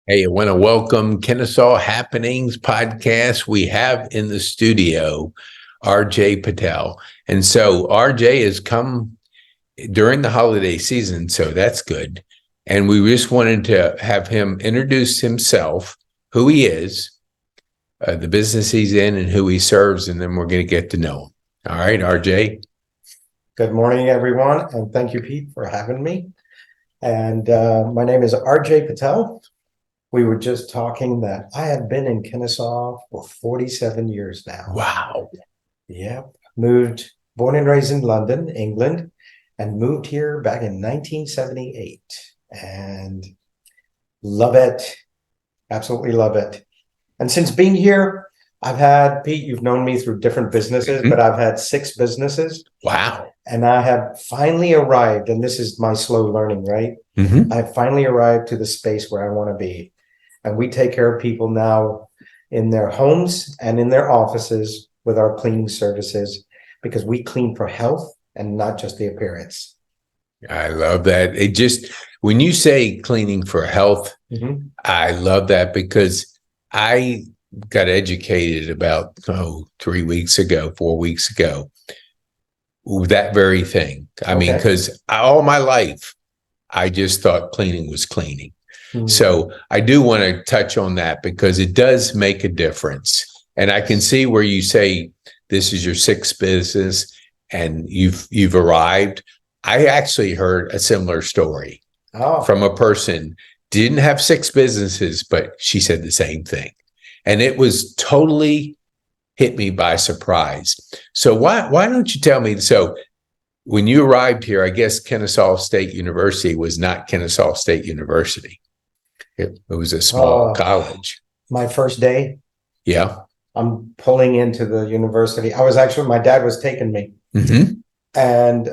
Hey, I want to welcome Kennesaw Happenings podcast. We have in the studio RJ Patel. And so RJ has come during the holiday season, so that's good. And we just wanted to have him introduce himself, who he is, the business he's in, and who he serves, and then we're going to get to know him. All right, RJ. Good morning, everyone, and thank you, Pete, for having me. And my name is RJ Patel. We were just talking that I have been in Kennesaw for 47 years now. Wow. Yep. Born and raised in London, England, and moved here back in 1978. And love it. Absolutely love it. And since being here, Pete, you've known me through different businesses, but I've had 6 businesses. Wow. And I have finally arrived, and this is my slow learning, right? I finally arrived to the space where I want to be. And we take care of people now in their homes and in their offices with our cleaning services because we clean for health and not just the appearance. I love that. When you say cleaning for health, I love that because I got educated about 4 weeks ago, that very thing. I mean, because all my life, I just thought cleaning was cleaning. So I do want to touch on that because it does make a difference. And I can see where you say this is your 6th business and you've arrived. I actually heard a similar story from a person, didn't have 6 businesses, but she said the same thing. And it was totally hit me by surprise. So why don't you tell me? So when you arrived here, I guess Kennesaw State University was not Kennesaw State University. It was a small college. My first day. Yeah. I'm pulling into the university. My dad was taking me. And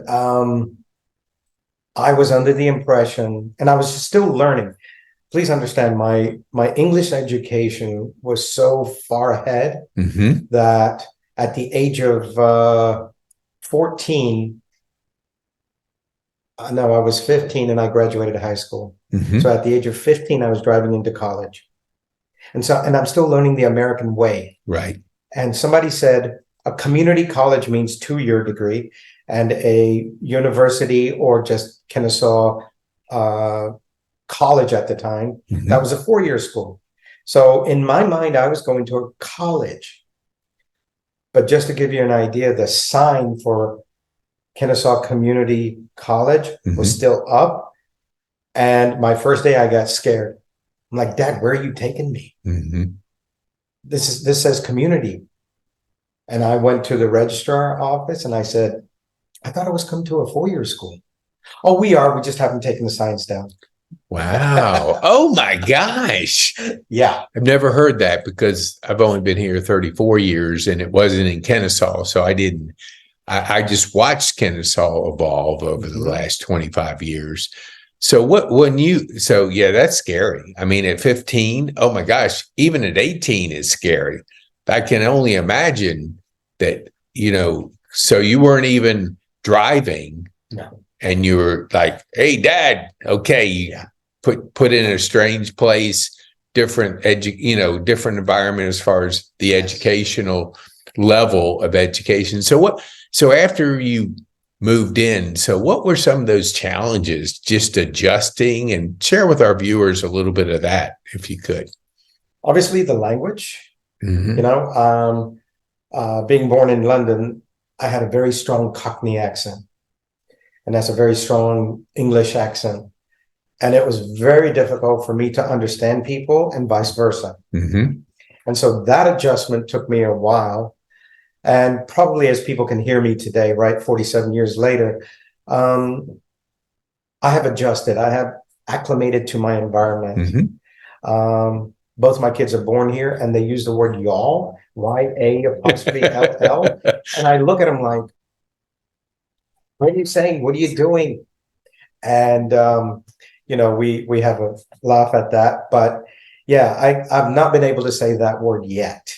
I was under the impression, and I was still learning. Please understand, my English education was so far ahead that at the age of 14, no, I was 15 and I graduated high school. So at the age of 15, I was driving into college. And I'm still learning the American way. Right. And somebody said a community college means 2-year degree, and a university or just Kennesaw college at the time, that was a 4-year school. So in my mind, I was going to a college. But just to give you an idea, the sign for Kennesaw Community College was still up. And my first day, I got scared. I'm like, Dad, where are you taking me? This says community. And I went to the registrar office and I said, I thought I was coming to a 4-year school. Oh, we are. We just haven't taken the signs down. Wow. Oh my gosh. Yeah. I've never heard that because I've only been here 34 years and it wasn't in Kennesaw. So I just watched Kennesaw evolve over the last 25 years. So that's scary. I mean, at 15, oh my gosh, even at 18 is scary. I can only imagine that, so you weren't even driving. No. And you were like, hey, Dad, okay, put in a strange place, different environment as far as the educational level of education. So after you moved in, so what were some of those challenges, just adjusting, and share with our viewers a little bit of that, if you could? Obviously, the language, being born in London, I had a very strong Cockney accent. And that's a very strong English accent. And it was very difficult for me to understand people and vice versa. And so that adjustment took me a while. And probably as people can hear me today, right, 47 years later, I have adjusted. I have acclimated to my environment. Both my kids are born here and they use the word y'all, Y-A-L-L. And I look at them like, what are you saying? What are you doing? And, we have a laugh at that. But yeah, I've not been able to say that word yet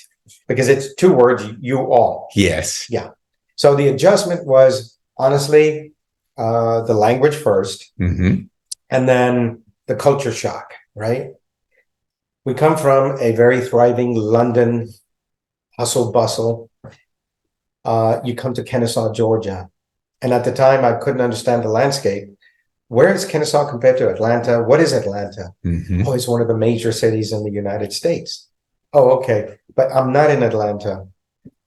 because it's 2 words, you all. Yes. Yeah. So the adjustment was honestly the language first and then the culture shock, right? We come from a very thriving London hustle bustle. You come to Kennesaw, Georgia. And at the time, I couldn't understand the landscape. Where is Kennesaw compared to Atlanta? What is Atlanta? Oh, it's one of the major cities in the United States. Oh, okay. But I'm not in Atlanta.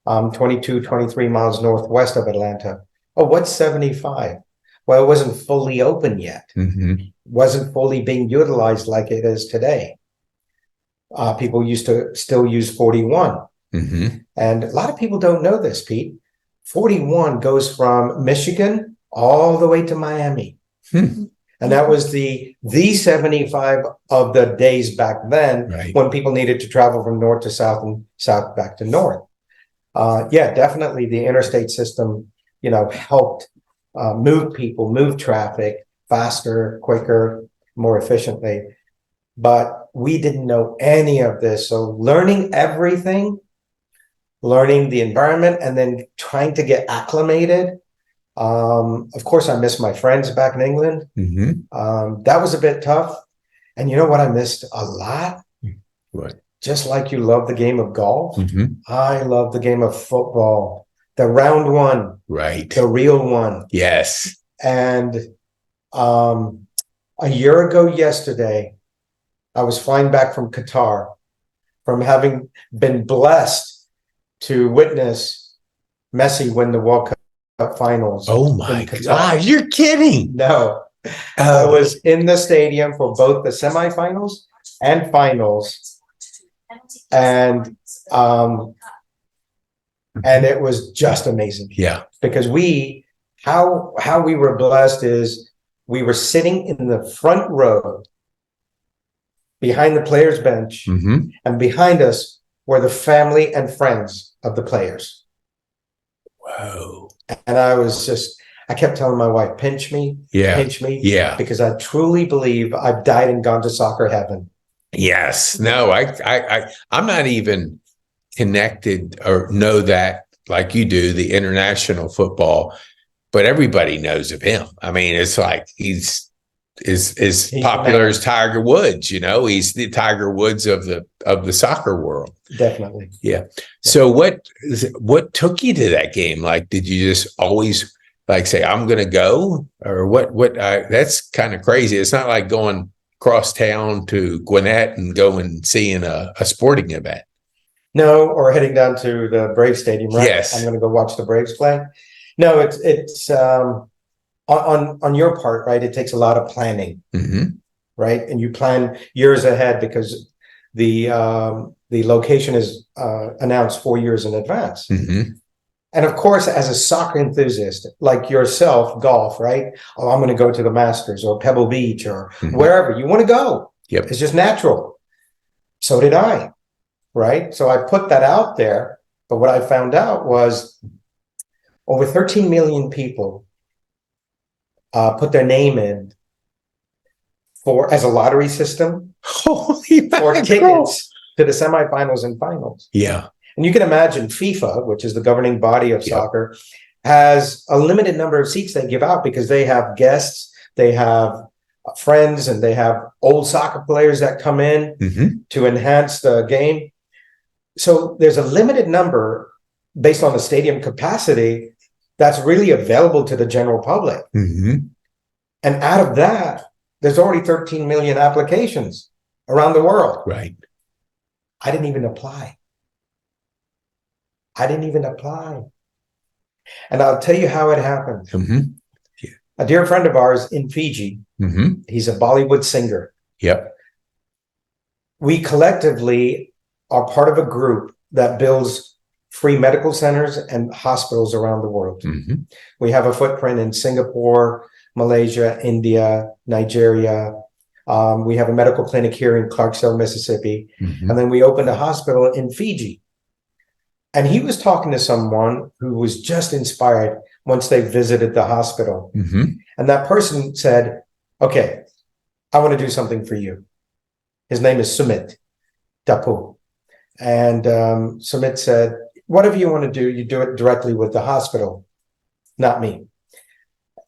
I'm 22, 23 miles northwest of Atlanta. Oh, what's 75? Well, it wasn't fully open yet. Wasn't fully being utilized like it is today. People used to still use 41. And a lot of people don't know this, Pete. 41 goes from Michigan all the way to Miami. And that was the 75 of the days back then, when people needed to travel from north to south and south back to north. Yeah, definitely the interstate system, helped move people, move traffic faster, quicker, more efficiently. But we didn't know any of this. So learning everything, learning the environment, and then trying to get acclimated. Of course, I miss my friends back in England. That was a bit tough. And you know what I missed a lot? What? Just like you love the game of golf, I love the game of football. The round one. Right. The real one. Yes. And a year ago yesterday, I was flying back from Qatar, from having been blessed to witness Messi win the World Cup finals. Oh my God, you're kidding. No. I was in the stadium for both the semifinals and finals. And it was just amazing. Yeah. Because how we were blessed is we were sitting in the front row behind the players' bench, and behind us were the family and friends of the players. Whoa. And I kept telling my wife, pinch me, pinch me. Yeah. Because I truly believe I've died and gone to soccer heaven. Yes. No, I'm not even connected or know that like you do, the international football, but everybody knows of him. I mean, it's like he's popular as Tiger Woods, he's the Tiger Woods of the soccer world. Definitely. Yeah. So what took you to that game? Like, did you just always say, I'm going to go, or what? That's kind of crazy. It's not like going across town to Gwinnett and go and seeing a sporting event. No, or heading down to the Braves Stadium, right? Yes. I'm going to go watch the Braves play. No, it's on your part, right? It takes a lot of planning, right? And you plan years ahead because the location is announced 4 years in advance. And of course, as a soccer enthusiast like yourself, golf, right? Oh, I'm going to go to the Masters or Pebble Beach or wherever you want to go. Yep. It's just natural. So did I, right? So I put that out there. But what I found out was over 13 million people put their name in as a lottery system for tickets to the semifinals and finals. Yeah. And you can imagine FIFA, which is the governing body of soccer, has a limited number of seats they give out because they have guests, they have friends, and they have old soccer players that come in to enhance the game. So there's a limited number based on the stadium capacity that's really available to the general public. And out of that, there's already 13 million applications around the world. Right. I didn't even apply. And I'll tell you how it happened. A dear friend of ours in Fiji, he's a Bollywood singer. Yep. We collectively are part of a group that builds free medical centers and hospitals around the world. We have a footprint in Singapore, Malaysia, India, Nigeria. We have a medical clinic here in Clarksville, Mississippi. And then we opened a hospital in Fiji. And he was talking to someone who was just inspired once they visited the hospital. And that person said, okay, I want to do something for you. His name is Sumit Dapu. And Sumit said, whatever you want to do, you do it directly with the hospital, not me.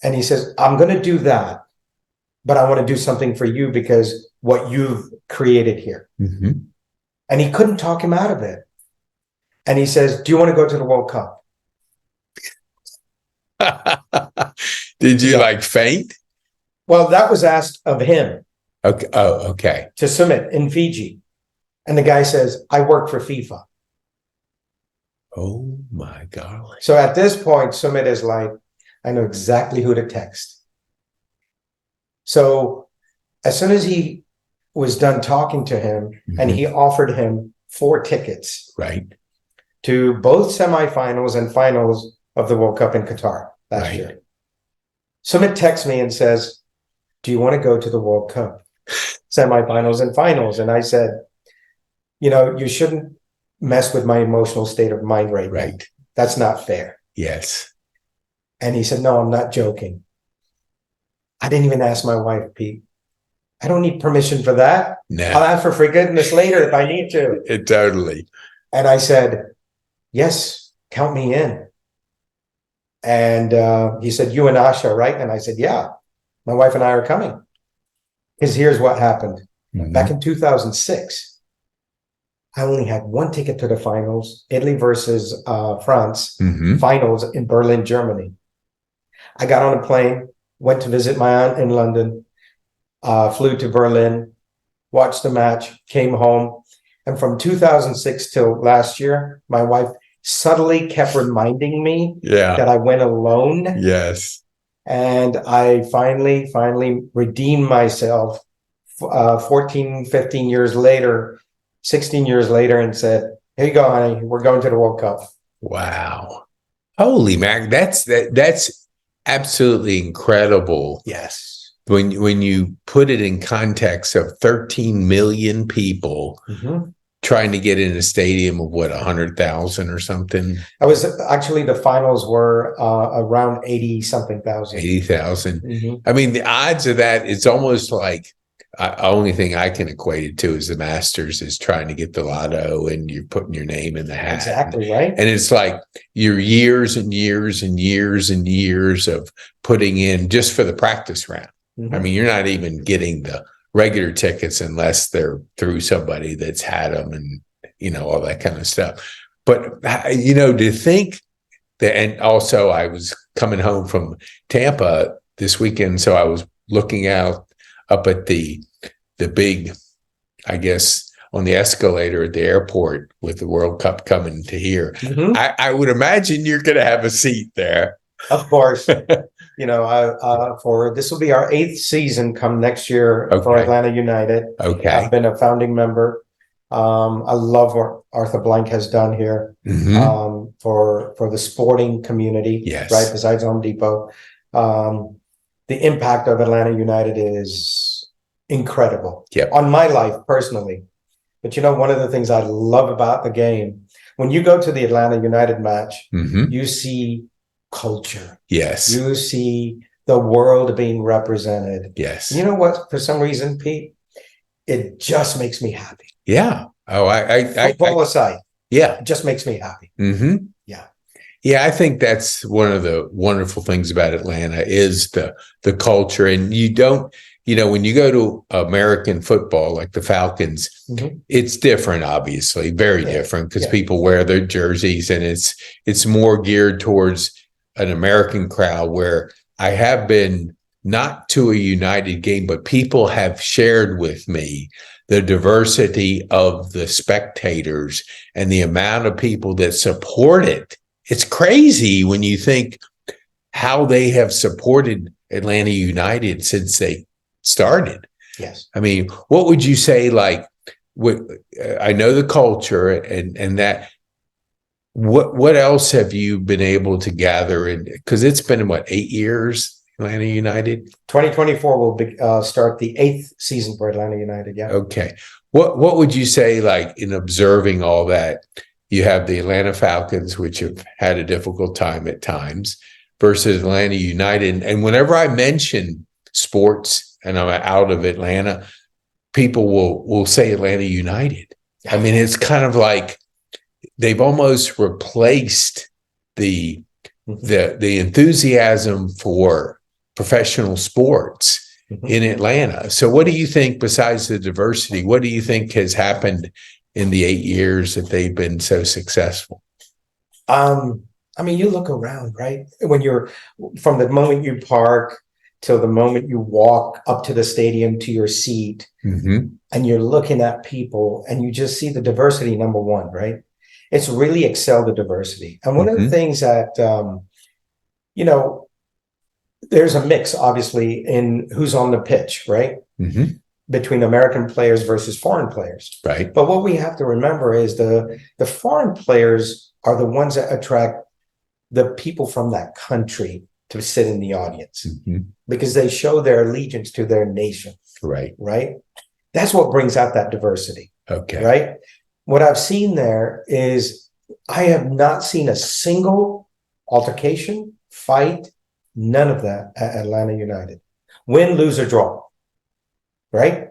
And he says, I'm going to do that, but I want to do something for you because what you've created here. Mm-hmm. And he couldn't talk him out of it. And he says, do you want to go to the World Cup? Did you like faint? Well, that was asked of him. Okay. Oh, okay. To Sumit in Fiji. And the guy says, I work for FIFA. Oh my God. So at this point, Sumit is like, I know exactly who to text. So as soon as he was done talking to him, and he offered him 4 tickets, right, to both semifinals and finals of the World Cup in Qatar last year. Sumit texts me and says, do you want to go to the World Cup semifinals and finals? And I said, you shouldn't mess with my emotional state of mind right now. That's not fair. Yes. And he said, no, I'm not joking. I didn't even ask my wife, Pete. I don't need permission for that. No. I'll ask for forgiveness later if I need to. Totally. And I said, yes, count me in. And he said, you and Asha, right? And I said, yeah, my wife and I are coming. Because here's what happened. Back in 2006, I only had 1 ticket to the finals, Italy versus France, finals in Berlin, Germany. I got on a plane, went to visit my aunt in London, flew to Berlin, watched the match, came home. And from 2006 till last year, my wife subtly kept reminding me that I went alone. Yes. And I finally redeemed myself 14, 15 years later, 16 years later, and said, here you go, honey, we're going to the World Cup. Wow. Holy Mac, that's absolutely incredible. Yes. When you put it in context of 13 million people trying to get in a stadium of 100,000 or something. I was actually, the finals were around 80 something thousand. 80,000. I mean, the odds of that, it's almost like only thing I can equate it to is the Masters is trying to get the lotto and you're putting your name in the hat. Exactly right. And it's like your years and years and years and years of putting in just for the practice round. I mean, you're not even getting the regular tickets unless they're through somebody that's had them and, all that kind of stuff. But, to think that, and also I was coming home from Tampa this weekend, so I was looking out up at the big, I guess, on the escalator at the airport with the World Cup coming to here. I would imagine you're going to have a seat there. Of course. For this will be our 8th season come next year for Atlanta United. Okay. I've been a founding member. I love what Arthur Blank has done here for the sporting community, right? Besides Home Depot. The impact of Atlanta United is incredible on my life personally. But one of the things I love about the game, when you go to the Atlanta United match, you see culture. Yes. You see the world being represented. Yes. You know what? For some reason, Pete, it just makes me happy. Yeah. Oh, football aside. Yeah. It just makes me happy. Yeah. Yeah. I think that's one of the wonderful things about Atlanta is the culture. And you don't, when you go to American football, like the Falcons, it's different, obviously, very different because people wear their jerseys and it's more geared towards an American crowd, where I have been not to a United game, but people have shared with me the diversity of the spectators and the amount of people that support it. It's crazy when you think how they have supported Atlanta United since they started. Yes. I mean, what would you say, like, I know the culture and that, what else have you been able to gather in, because it's been 8 years, Atlanta United? 2024 will start the 8th season for Atlanta United. Yeah. Okay. What would you say, like, in observing all that? You have the Atlanta Falcons, which have had a difficult time at times, versus Atlanta United. And whenever I mention sports and I'm out of Atlanta, people will say Atlanta United. I mean, it's kind of like they've almost replaced the enthusiasm for professional sports. in Atlanta. So what do you think, besides the diversity, what do you think has happened in the 8 years that they've been so successful? I mean, you look around, right? When you're from the moment you park till the moment you walk up to the stadium to your seat, and you're looking at people and you just see the diversity, number one, right? It's really excelled the diversity. And one of the things that, you know, there's a mix, obviously, in who's on the pitch, right? Between American players versus foreign players. Right. But what we have to remember is the foreign players are the ones that attract the people from that country to sit in the audience because they show their allegiance to their nation. Right. Right. That's what brings out that diversity. Okay. Right. What I've seen there is I have not seen a single altercation, fight, none of that at Atlanta United. Win, lose, or draw. Right?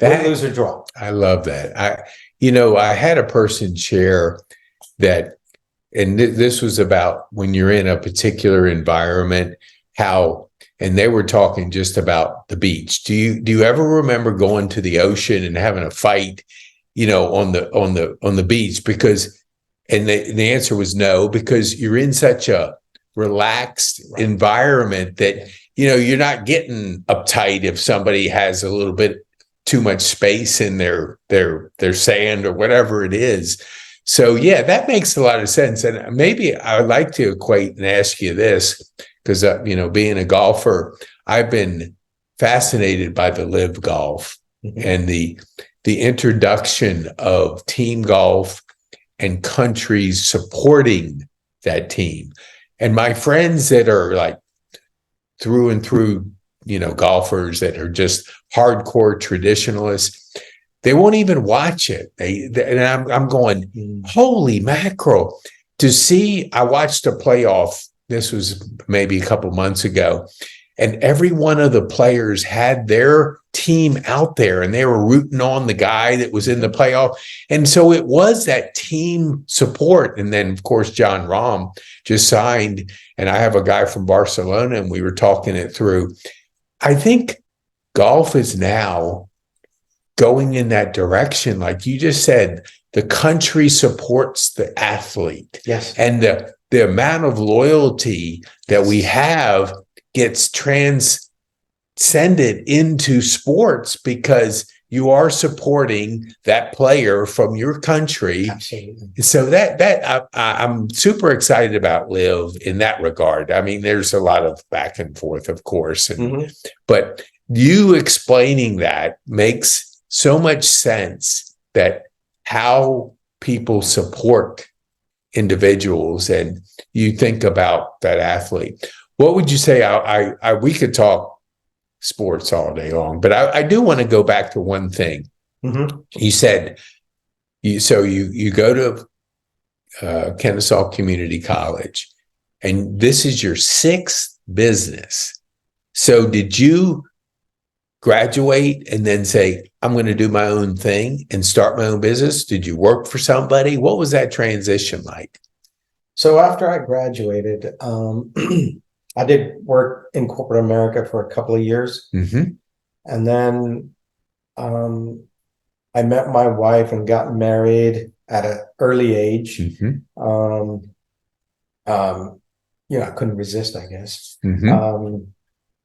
Win, lose, or draw. I love that. I had a person share that, and this was about when you're in a particular environment, and they were talking just about the beach. Do you ever remember going to the ocean and having a fight, on the beach? Because, and the answer was no, because you're in such a relaxed environment that, you're not getting uptight if somebody has a little bit too much space in their sand or whatever it is. So yeah, that makes a lot of sense. And maybe I would like to equate and ask you this, because being a golfer, I've been fascinated by the live golf and the introduction of team golf and countries supporting that team. And my friends that are like through and through, golfers that are just hardcore traditionalists, they won't even watch it. And I'm going, holy mackerel! To see, I watched a playoff. This was maybe a couple months ago, and every one of the players had their team out there, and they were rooting on the guy that was in the playoff. And so it was that team support. And then, of course, John Rahm just signed, and I have a guy from Barcelona, and we were talking it through. I think golf is now going in that direction. Like you just said, the country supports the athlete. Yes. And the amount of loyalty that we have gets transcended into sports because you are supporting that player from your country. Absolutely. So that I'm super excited about live in that regard. I mean, there's a lot of back and forth, of course, but you explaining that makes so much sense, that how people support individuals, and you think about that athlete. What would you say? We could talk sports all day long, but I do want to go back to one thing. You said you go to Kennesaw Community College, and this is your 6th business. So did you graduate and then say, I'm going to do my own thing and start my own business? Did you work for somebody? What was that transition like? So after I graduated, I did work in corporate America for a couple of years. And then I met my wife and got married at an early age. I couldn't resist, I guess.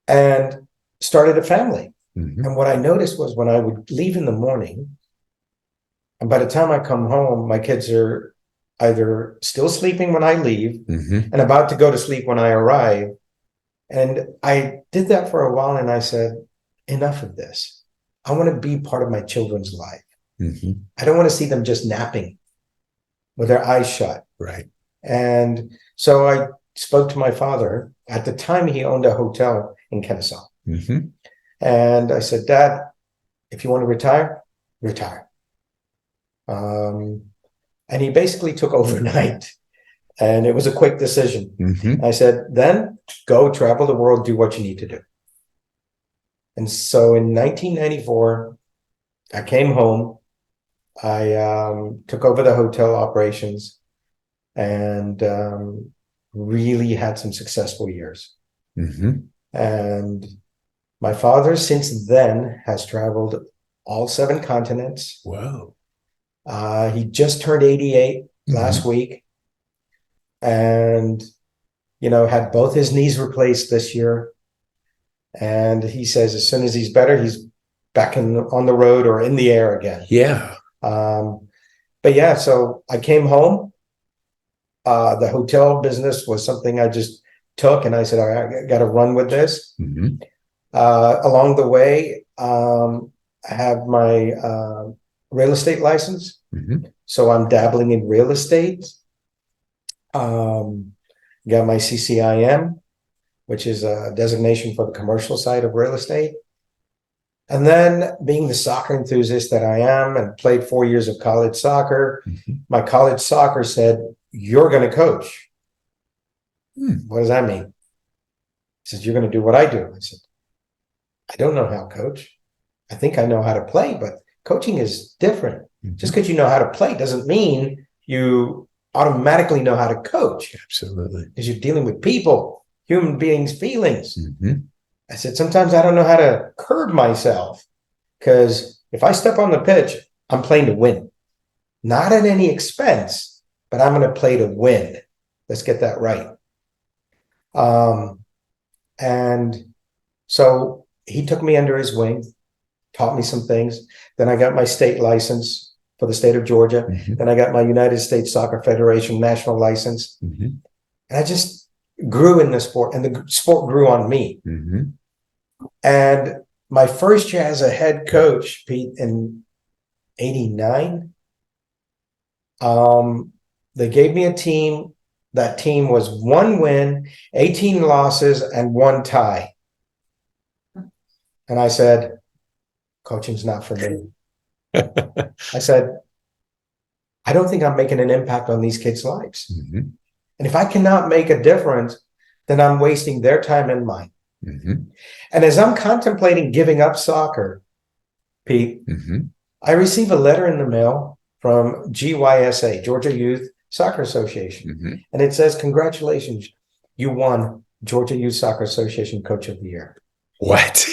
And started a family. And what I noticed was when I would leave in the morning, and by the time I come home, my kids are either still sleeping when I leave and about to go to sleep when I arrive. And I did that for a while, and I said, enough of this. I want to be part of my children's life. I don't want to see them just napping with their eyes shut. Right. And so I spoke to my father. At the time, he owned a hotel in Kennesaw. And I said, Dad, if you want to retire, retire. And he basically took overnight. And it was a quick decision. I said, then go travel the world, do what you need to do. And so in 1994, I came home. I took over the hotel operations and really had some successful years. And My father, since then, has traveled all 7 continents. Whoa. He just turned 88 last week, and had both his knees replaced this year. And he says as soon as he's better, he's back on the road or in the air again. Yeah. But yeah, so I came home. The hotel business was something I just took, and I said, all right, I got to run with this. Along the way, I have my real estate license. So I'm dabbling in real estate. Got my CCIM, which is a designation for the commercial side of real estate. And then, being the soccer enthusiast that I am and played 4 years of college soccer, my college soccer said, you're going to coach. What does that mean? He says, you're going to do what I do. I said, I don't know how to coach. I think I know how to play, but coaching is different. Just because you know how to play doesn't mean you automatically know how to coach. Absolutely. Because you're dealing with people, human beings' feelings. I said, sometimes I don't know how to curb myself, because if I step on the pitch, I'm playing to win, not at any expense, but I'm going to play to win. Let's get that right. And so he took me under his wing, taught me some things. Then I got my state license for the state of Georgia. Then I got my United States Soccer Federation national license. And I just grew in the sport, and the sport grew on me. And my first year as a head coach, Pete, in 89, they gave me a team. That team was 1 win, 18 losses, and 1 tie. And I said, coaching's not for me. I said, I don't think I'm making an impact on these kids' lives. And if I cannot make a difference, then I'm wasting their time and mine. And as I'm contemplating giving up soccer, Pete, I receive a letter in the mail from GYSA, Georgia Youth Soccer Association. And it says, congratulations, you won Georgia Youth Soccer Association Coach of the Year. What?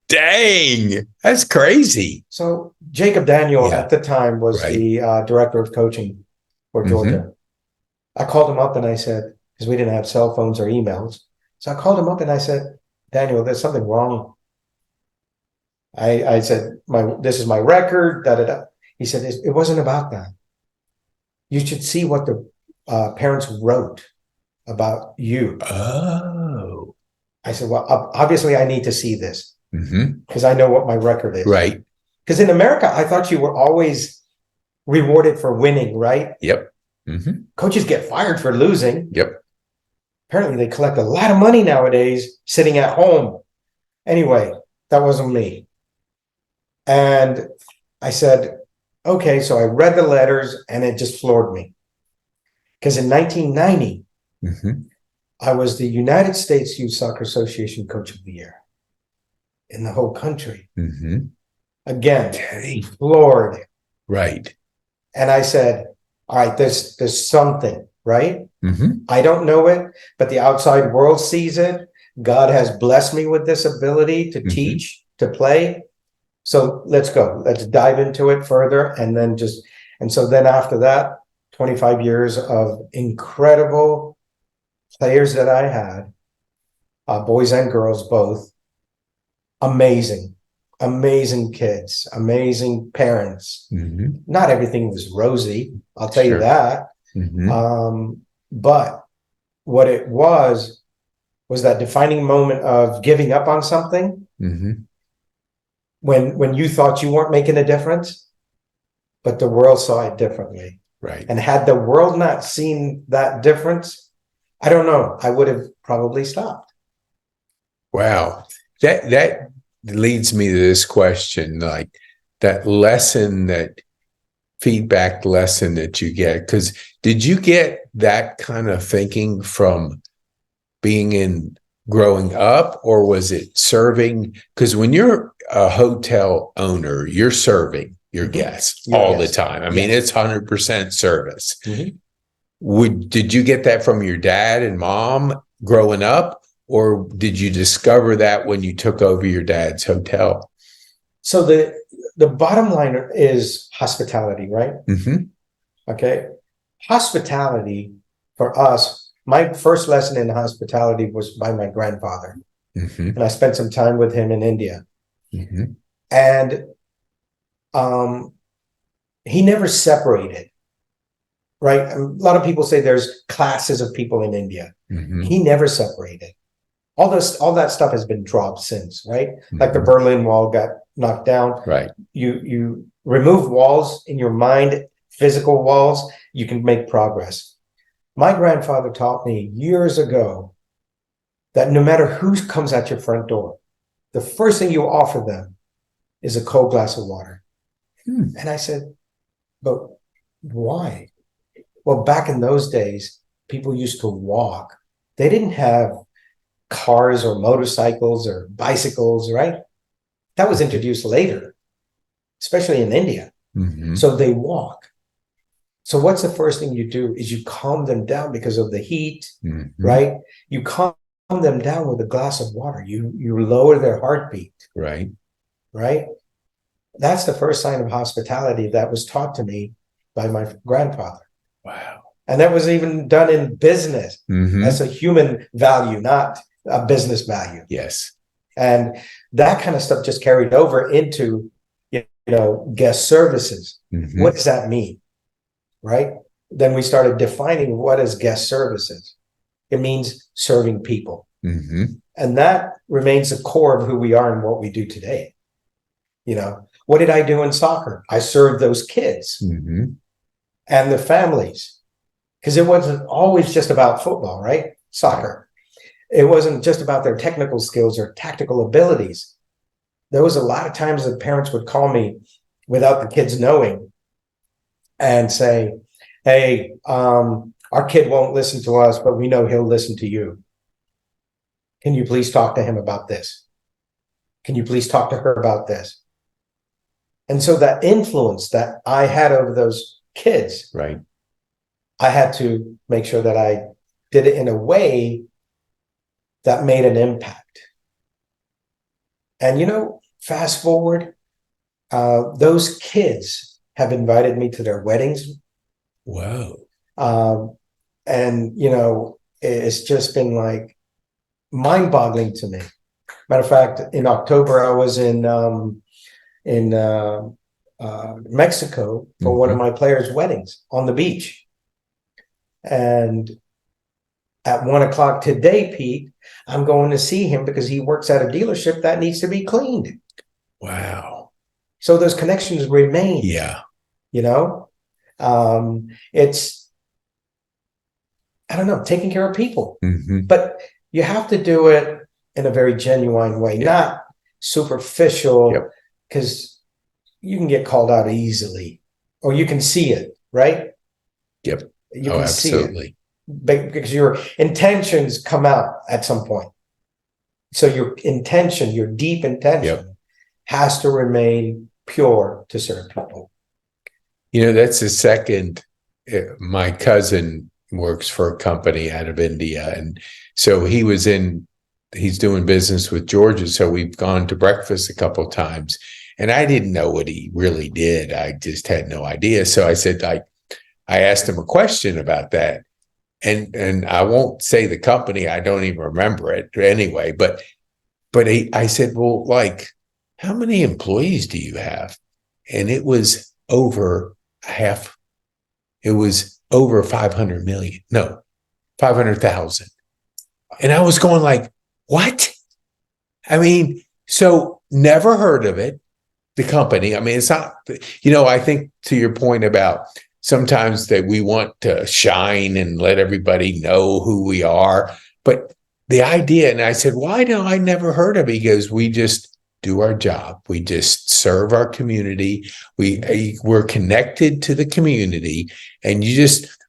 Dang, that's crazy. So Jacob Daniel at the time was the director of coaching for Georgia. I called him up and I said, because we didn't have cell phones or emails. So I called him up and I said, Daniel, there's something wrong. I said, this is my record, da-da-da. He said, it wasn't about that. You should see what the parents wrote about you. Oh. I said, well, obviously I need to see this, because I know what my record is. Right. Because in America, I thought you were always rewarded for winning, right? Yep. Coaches get fired for losing. Yep. Apparently they collect a lot of money nowadays sitting at home. Anyway, that wasn't me. And I said, okay, so I read the letters and it just floored me. Because in 1990, I was the United States Youth Soccer Association Coach of the Year in the whole country. Again, floored. Right. And I said, all right, there's something, right? I don't know it, but the outside world sees it. God has blessed me with this ability to teach, to play. So let's go. Let's dive into it further. And so then after that, 25 years of incredible players that I had, boys and girls both, amazing kids, amazing parents. Not everything was rosy, I'll tell you that. But what it was that defining moment of giving up on something when you thought you weren't making a difference, but the world saw it differently. Right. And had the world not seen that difference, I don't know, I would have probably stopped. Wow. That leads me to this question, like that lesson, that feedback lesson that you get, because did you get that kind of thinking from growing up, or was it serving? Because when you're a hotel owner, you're serving your guests all the time. I mean, it's 100% service. Did you get that from your dad and mom growing up, or did you discover that when you took over your dad's hotel? So the bottom line is hospitality, right? Mm-hmm. Okay. Hospitality for us, my first lesson in hospitality was by my grandfather. Mm-hmm. And I spent some time with him in India. Mm-hmm. And he never separated, right? A lot of people say there's classes of people in India. Mm-hmm. He never separated. All that stuff has been dropped since, right? Mm-hmm. Like the Berlin Wall got knocked down. Right. You remove walls in your mind, physical walls, you can make progress. My grandfather taught me years ago that no matter who comes at your front door, the first thing you offer them is a cold glass of water. And I said, but why? Well, back in those days, people used to walk. They didn't have cars or motorcycles or bicycles, right? That was introduced later, especially in India. Mm-hmm. So they walk. So what's the first thing you do is you calm them down because of the heat, Mm-hmm. right? You calm them down with a glass of water. You lower their heartbeat. Right. Right. That's the first sign of hospitality that was taught to me by my grandfather. Wow. And that was even done in business. Mm-hmm. That's a human value, not a business value. Yes. And that kind of stuff just carried over into, guest services. Mm-hmm. What does that mean? Right? Then we started defining what is guest services. It means serving people. Mm-hmm. And that remains the core of who we are and what we do today. What did I do in soccer? I served those kids Mm-hmm. and the families, because it wasn't always just about football, right? Soccer. It wasn't just about their technical skills or tactical abilities. There was a lot of times that parents would call me without the kids knowing and say, hey, our kid won't listen to us, but we know he'll listen to you. Can you please talk to him about this? Can you please talk to her about this? And so that influence that I had over those kids, right, I had to make sure that I did it in a way that made an impact. And fast forward, those kids have invited me to their weddings. Wow. And it's just been like mind-boggling to me. Matter of fact, in October, I was in Mexico for one of my players' weddings on the beach. And at 1:00 today, Pete, I'm going to see him because he works at a dealership that needs to be cleaned. Wow. So those connections remain. Yeah. It's, I don't know, taking care of people. Mm-hmm. But you have to do it in a very genuine way, not superficial, because you can get called out easily, or you can see it, right? Yep. You can absolutely. see it because your intentions come out at some point. So your intention, your deep intention, has to remain pure to serve people. That's the second. My cousin works for a company out of India, and so he's doing business with Georgia. So we've gone to breakfast a couple of times, and I didn't know what he really did. I just had no idea. So I said, I asked him a question about that, and I won't say the company. I don't even remember it anyway. But I said, well, like, how many employees do you have? And it was over half. It was over 500 million. No, 500,000. And I was going like, what? I mean, so never heard of it, the company. I mean, it's not, I think to your point about sometimes that we want to shine and let everybody know who we are. But the idea, and I said, why do I never heard of it? He goes, we just do our job. We just serve our community. We're connected to the community, and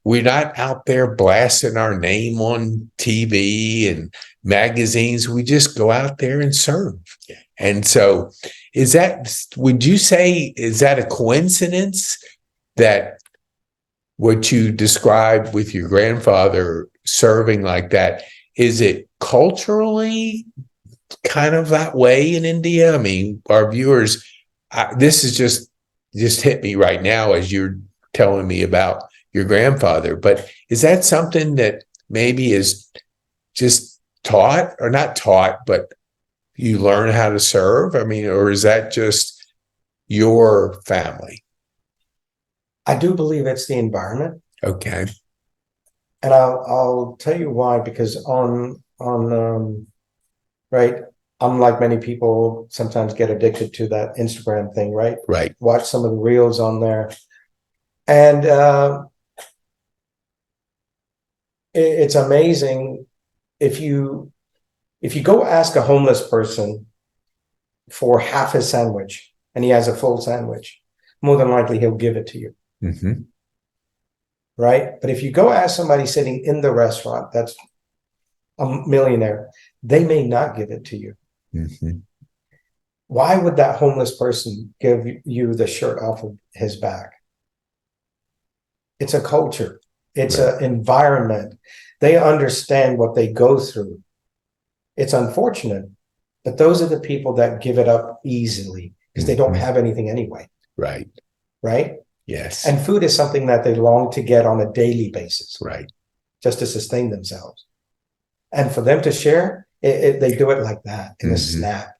we're not out there blasting our name on TV and magazines. We just go out there and serve. And so would you say, is that a coincidence that what you described with your grandfather serving like that, is it culturally kind of that way in India? I mean, our viewers, this is just hit me right now as you're telling me about your grandfather, but is that something that maybe is just taught, or not taught, but you learn how to serve? I mean, or is that just your family? I do believe it's the environment. Okay. And I'll tell you why, because right, unlike many people sometimes get addicted to that Instagram thing, right? Right. Watch some of the reels on there. And it's amazing if you go ask a homeless person for half his sandwich and he has a full sandwich, more than likely he'll give it to you. Mm-hmm. Right? But if you go ask somebody sitting in the restaurant that's a millionaire, they may not give it to you. Mm-hmm. Why would that homeless person give you the shirt off of his back? It's a culture. It's an environment. They understand what they go through. It's unfortunate, but those are the people that give it up easily because they don't have anything anyway. Right. Right? Yes. And food is something that they long to get on a daily basis. Right. Just to sustain themselves. And for them to share, they do it like that in a snap.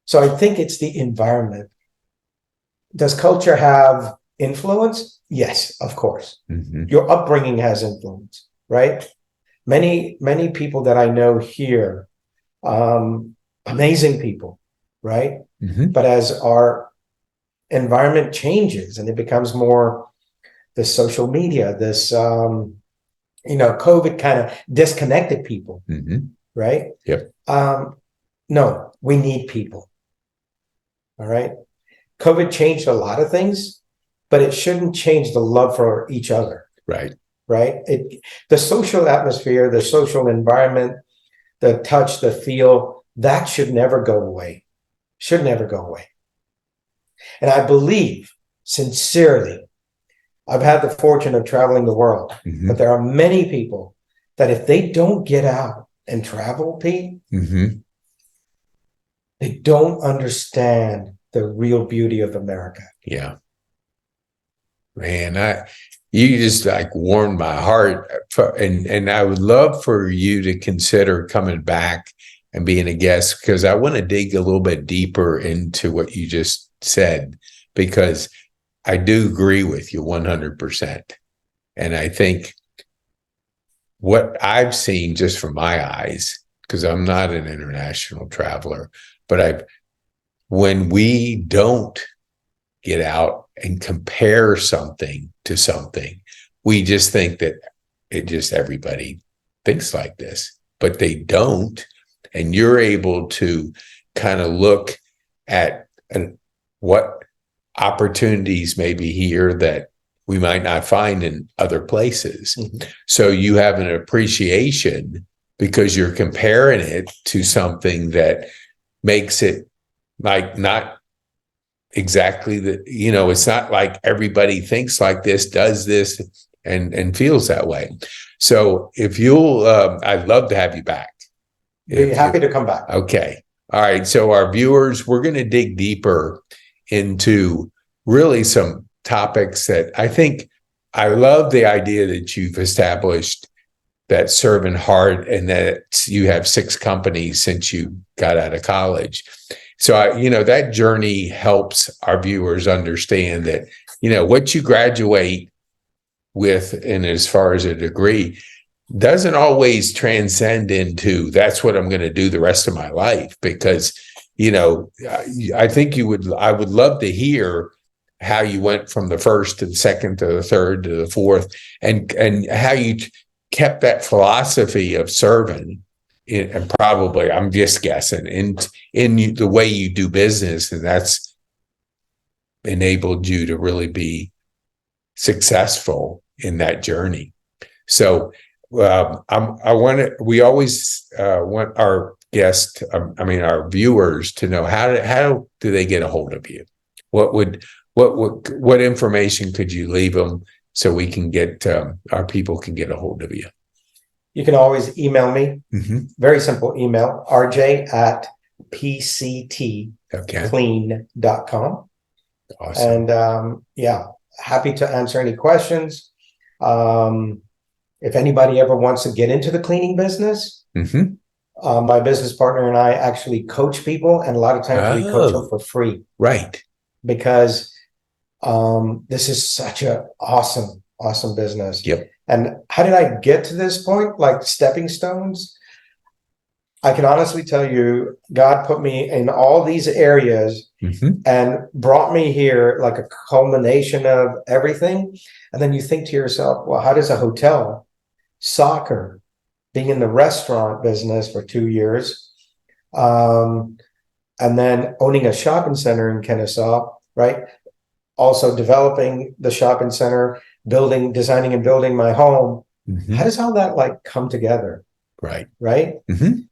So I think it's the environment. Does culture have influence? Yes, of course. Your upbringing has influence, right? Many people that I know here, amazing people, right? But as our environment changes and it becomes more this social media, this COVID kind of disconnected people, right? Yep. No, we need people. All right. COVID changed a lot of things, but it shouldn't change the love for each other. Right. Right. The social atmosphere, the social environment, the touch, the feel, that should never go away. Should never go away. And I believe sincerely, I've had the fortune of traveling the world, but there are many people that if they don't get out and travel, Pete, they don't understand the real beauty of America. Yeah. Man, you just like warmed my heart, and I would love for you to consider coming back and being a guest, because I want to dig a little bit deeper into what you just said, because I do agree with you 100%. And I think what I've seen just from my eyes, because I'm not an international traveler, but when we don't get out and compare something to something, we just think that everybody thinks like this, but they don't. And you're able to kind of look at what opportunities may be here that we might not find in other places. So you have an appreciation because you're comparing it to something that makes it like not exactly it's not like everybody thinks like this, does this, and feels that way. So if you'll, I'd love to have you back. Be happy to come back. Okay. All right. So our viewers, we're going to dig deeper into really some topics that I think I love the idea that you've established that Servant Heart, and that you have 6 companies since you got out of college. So, that journey helps our viewers understand that, what you graduate with, and as far as a degree, doesn't always transcend into that's what I'm going to do the rest of my life. Because, I think I would love to hear how you went from the first to the second to the third to the fourth, and how you kept that philosophy of serving, and probably, I'm just guessing, in the way you do business, and that's enabled you to really be successful in that journey. So we always want our guests, our viewers, to know how do they get a hold of you? What information could you leave them so we can get our people can get a hold of you? you can always email me. Mhm. Very simple email, rj@pctclean.com. Awesome. And yeah, happy to answer any questions. If anybody ever wants to get into the cleaning business, Mhm. my business partner and I actually coach people, and a lot of times we coach them Oh, for free right. because this is such a awesome business. Yep. And how did I get to this point? Like stepping stones. I can honestly tell you, God put me in all these areas Mhm. and brought me here like a culmination of everything. And then you think to yourself, well, how does a hotel, soccer, being in the restaurant business for 2 years, and then owning a shopping center in Kennesaw, right? Also developing the shopping center, designing and building my home. How Mhm. does all that like come together, Right. right? Mhm.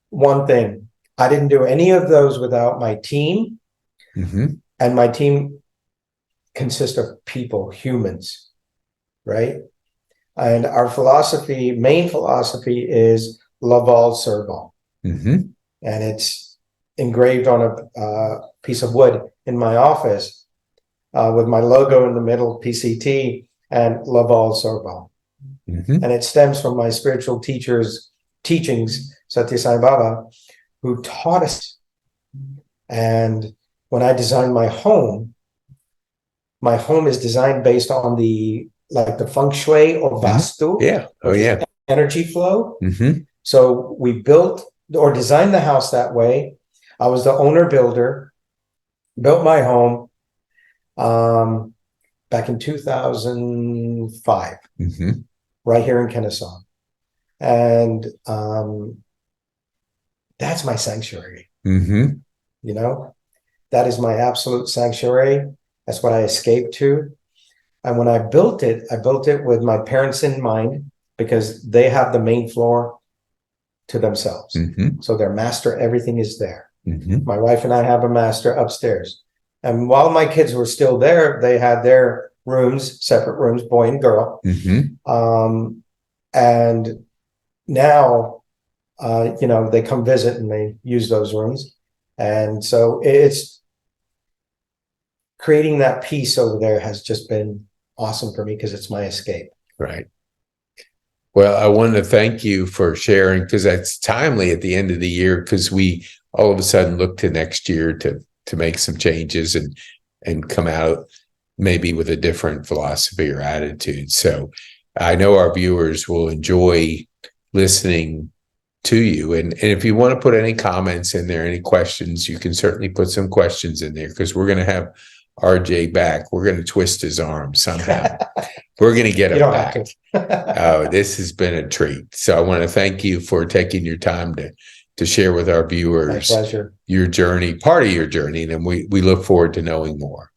One thing, I didn't do any of those without my team, Mhm. and my team consists of people, humans, right? And our main philosophy is Laval Serval, Mhm. and it's engraved on a piece of wood in my office with my logo in the middle, PCT, and Laval Serval. Mhm. And it stems from my spiritual teacher's teachings, Satya Sai Baba, who taught us. And when I designed my home is designed based on the feng shui or Mhm. vastu, Yeah. Oh, which is yeah. energy flow. Mhm. So we built or designed the house that way. I was the owner builder, built my home um, back in 2005, Mhm. right here in Kennesaw. And that's my sanctuary, Mhm. you know? That is my absolute sanctuary. That's what I escaped to. And when I built it with my parents in mind because they have the main floor to themselves. Mhm. So their master, everything is there. Mhm. My wife and I have a master upstairs. And while my kids were still there, they had their rooms, separate rooms, boy and girl. Mhm. And now, they come visit and they use those rooms. And so it's creating that peace over there has just been awesome for me because it's my escape. Right. Well, I want to thank you for sharing because that's timely at the end of the year because we all of a sudden look to next year to make some changes and come out maybe with a different philosophy or attitude. So I know our viewers will enjoy listening to you. And if you want to put any comments in there, any questions, you can certainly put some questions in there because we're going to have RJ back. We're going to twist his arm somehow. We're going to get You him don't have back. to. Oh, this has been a treat. So I want to thank you for taking your time to share with our My viewers pleasure. your journey, part of your journey, and we look forward to knowing more.